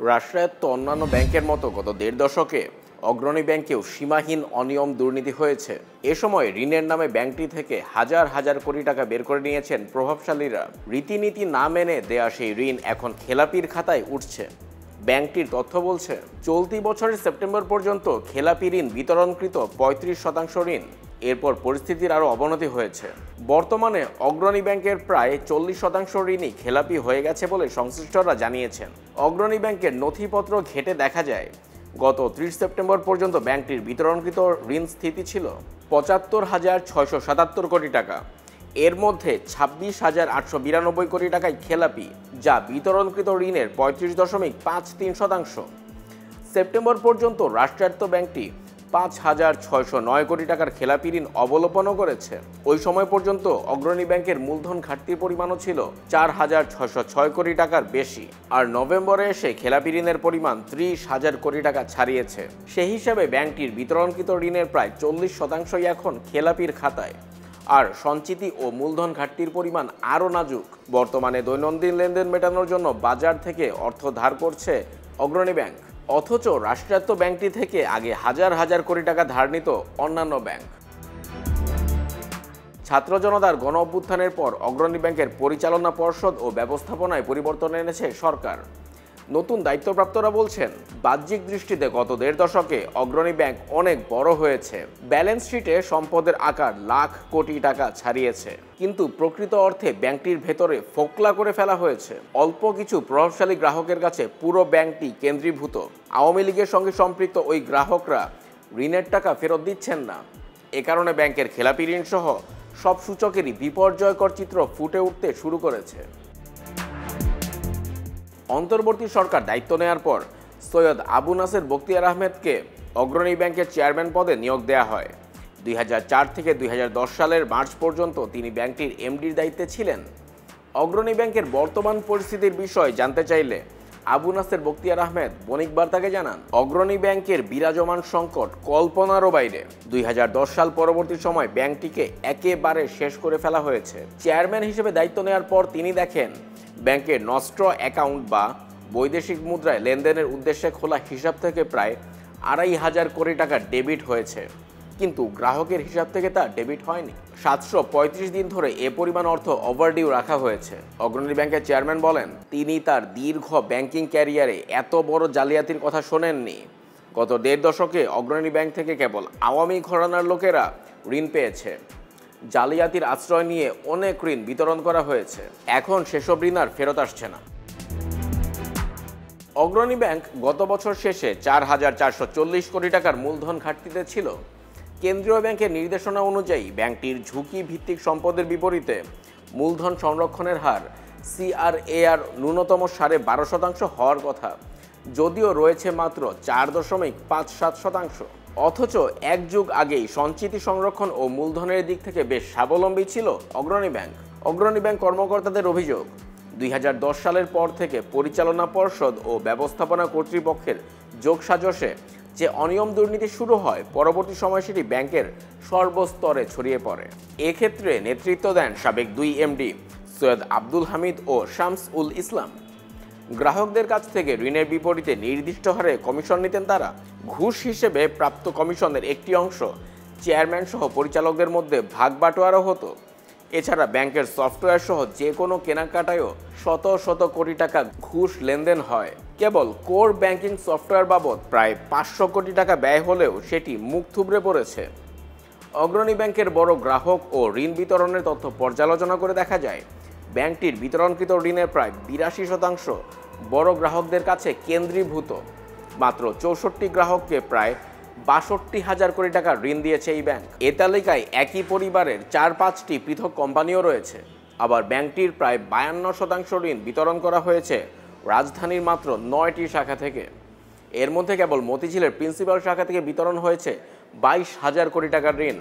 রাষ্ট্রায়ত্ত অন্যান্য ব্যাংকের মতো গত দেড় দশকে অগ্রণী ব্যাংকেও সীমাহীন অনিয়ম দুর্নীতি হয়েছে। এ সময় ঋণের নামে ব্যাংকটি থেকে হাজার হাজার কোটি টাকা বের করে নিয়েছেন প্রভাবশালীরা। রীতিনীতি না মেনে দেয়া সেই ঋণ এখন খেলাপির খাতায় উঠছে। ব্যাংকটির তথ্য বলছে, চলতি বছরের সেপ্টেম্বর পর্যন্ত খেলাপি ঋণ বিতরণকৃত ৩৫% ঋণ। এরপর পরিস্থিতির আরও অবনতি হয়েছে। বর্তমানে অগ্রণী ব্যাংকের প্রায় 40% ঋণই খেলাপি হয়ে গেছে বলে সংশ্লিষ্টরা জানিয়েছেন। অগ্রণী ব্যাংকের নথিপত্র ঘেঁটে দেখা যায়, গত 30 সেপ্টেম্বর পর্যন্ত ব্যাংকটির বিতরণকৃত ঋণ স্থিতি ছিল ৭৫,৬৭৭ কোটি টাকা। এর মধ্যে ২৬,৮৯২ কোটি টাকায় খেলাপি, যা বিতরণকৃত ঋণের ৩৫.৫৩%। সেপ্টেম্বর পর্যন্ত রাষ্ট্রায়ত্ত ব্যাংকটি ৫,৬০৯ কোটি টাকার খেলাপি ঋণ অবলোপনও করেছে। ওই সময় পর্যন্ত অগ্রণী ব্যাংকের মূলধন ঘাটতির পরিমাণও ছিল ৪,৬০৬ কোটি টাকার বেশি। আর নভেম্বরে এসে খেলাপি ঋণের পরিমাণ ৩০,০০০ কোটি টাকা ছাড়িয়েছে। সেই হিসাবে ব্যাংকটির বিতরণকৃত ঋণের প্রায় ৪০% এখন খেলাপির খাতায়। আর সঞ্চিতি ও মূলধন ঘাটতির পরিমাণ আরও নাজুক। বর্তমানে দৈনন্দিন লেনদেন মেটানোর জন্য বাজার থেকে অর্থ ধার করছে অগ্রণী ব্যাংক। অথচ রাষ্ট্রায়ত্ত ব্যাংকটি থেকে আগে হাজার হাজার কোটি টাকা ধার নিত অন্যান্য ব্যাংক। ছাত্র জনতার গণ অভ্যুত্থানের পর অগ্রণী ব্যাংকের পরিচালনা পর্ষদ ও ব্যবস্থাপনায় পরিবর্তন এনেছে সরকার। নতুন দায়িত্বপ্রাপ্তরা বলছেন, বাহ্যিক দৃষ্টিতে গত দেড় দশকে অগ্রণী ব্যাংক অনেক বড় হয়েছে। ব্যালেন্স শিটে সম্পদের আকার লাখ কোটি টাকা ছাড়িয়েছে, কিন্তু প্রকৃত অর্থে ব্যাংকটির ভেতরে ফোকলা করে ফেলা হয়েছে। অল্প কিছু প্রভাবশালী গ্রাহকের কাছে পুরো ব্যাংকটি কেন্দ্রীভূত। আওয়ামী লীগের সঙ্গে সম্পৃক্ত ওই গ্রাহকরা ঋণের টাকা ফেরত দিচ্ছেন না। এ কারণে ব্যাংকের খেলাপি ঋণ সহ সব সূচকেরই বিপর্যয়কর চিত্র ফুটে উঠতে শুরু করেছে। অন্তর্বর্তী সরকার দায়িত্ব নেয়ার পর সৈয়দ আবু নাসের বখতিয়ার আহমেদকে অগ্রণী ব্যাংকের চেয়ারম্যান পদে নিয়োগ দেয়া হয়। ২০০৪ থেকে ২০১০ সালের মার্চ পর্যন্ত তিনি ব্যাংকটির এমডির দায়িত্বে ছিলেন। অগ্রণী ব্যাংকের বর্তমান পরিস্থিতির বিষয়ে জানতে চাইলে আবু নাসের বখতিয়ার আহমেদ বণিক বার্তাকে জানান, অগ্রণী ব্যাংকের বিরাজমান সংকট কল্পনারও বাইরে। ২০১০ সাল পরবর্তী সময় ব্যাংকটিকে একেবারে শেষ করে ফেলা হয়েছে। চেয়ারম্যান হিসেবে দায়িত্ব নেওয়ার পর তিনি দেখেন, ব্যাংকের নষ্ট অ্যাকাউন্ট বা বৈদেশিক মুদ্রায় লেনদেনের উদ্দেশ্যে খোলা হিসাব থেকে প্রায় ২৫০০ কোটি টাকা ডেবিট হয়েছে, কিন্তু গ্রাহকের হিসাব থেকে তা ডেবিট হয়নি। ৭৩৫ দিন ধরে এ পরিমাণ অর্থ ওভারডিউ রাখা হয়েছে। অগ্রণী ব্যাংকের চেয়ারম্যান বলেন, তিনি তার দীর্ঘ ব্যাংকিং ক্যারিয়ারে এত বড় জালিয়াতির কথা শোনেননি। গত দেড় দশকে অগ্রণী ব্যাংক থেকে কেবল আওয়ামী ঘরানার লোকেরা ঋণ পেয়েছে। জালিয়াতির আশ্রয় নিয়ে অনেক ঋণ বিতরণ করা হয়েছে। এখন সেসব ঋণ আর ফেরত আসছে না। অগ্রণী ব্যাংক গত বছর শেষে ৪,৪৪০ কোটি টাকার মূলধন ঘাটতিতে ছিল। কেন্দ্রীয় ব্যাংকের নির্দেশনা অনুযায়ী ব্যাংকটির ঝুঁকি ভিত্তিক সম্পদের বিপরীতে মূলধন সংরক্ষণের হার CRAR ন্যূনতম ১২.৫% হওয়ার কথা, যদিও রয়েছে মাত্র ৪.৫৭%। অথচ এক যুগ আগেই সঞ্চিতি সংরক্ষণ ও মূলধনের দিক থেকে বেশ স্বাবলম্বী ছিল অগ্রণী ব্যাংক। অগ্রণী ব্যাংক কর্মকর্তাদের অভিযোগ, ২০১০ সালের পর থেকে পরিচালনা পর্ষদ ও ব্যবস্থাপনা কর্তৃপক্ষের যোগসাজশে যে অনিয়ম দুর্নীতি শুরু হয়, পরবর্তী সময় সেটি ব্যাংকের সর্বস্তরে ছড়িয়ে পড়ে। এক্ষেত্রে নেতৃত্ব দেন সাবেক ২ এমডি সৈয়দ আব্দুল হামিদ ও শামস উল ইসলাম। গ্রাহকদের কাছ থেকে ঋণের বিপরীতে নির্দিষ্ট হারে কমিশন নিতেন তারা। ঘুষ হিসেবে প্রাপ্ত কমিশনের একটি অংশ চেয়ারম্যান সহ পরিচালকদের মধ্যে ভাগ বাটোয়ারা হতো। এছাড়া ব্যাংকের সফটওয়্যার সহ যে কোনো কেনাকাটায়ও শত শত কোটি টাকা ঘুষ লেনদেন হয়। কেবল কোর ব্যাংকিং সফটওয়্যার বাবদ প্রায় ৫০০ কোটি টাকা ব্যয় হলেও সেটি মুখ থুবড়ে পড়েছে। অগ্রণী ব্যাংকের বড় গ্রাহক ও ঋণ বিতরণের তথ্য পর্যালোচনা করে দেখা যায়, ব্যাংকটির বিতরণকৃত ঋণের প্রায় ৮২% বড় গ্রাহকদের কাছে কেন্দ্রীভূত। মাত্র ৬৪ গ্রাহককে প্রায় ৬২,০০০ কোটি টাকা ঋণ দিয়েছে এই ব্যাংক। এ তালিকায় একই পরিবারের ৪-৫টি পৃথক কোম্পানিও রয়েছে। আবার ব্যাংকটির প্রায় ৫২% ঋণ বিতরণ করা হয়েছে রাজধানীর মাত্র ৯টি শাখা থেকে। এর মধ্যে কেবল মতিঝিলের প্রিন্সিপাল শাখা থেকে বিতরণ হয়েছে ২২,০০০ কোটি টাকার ঋণ।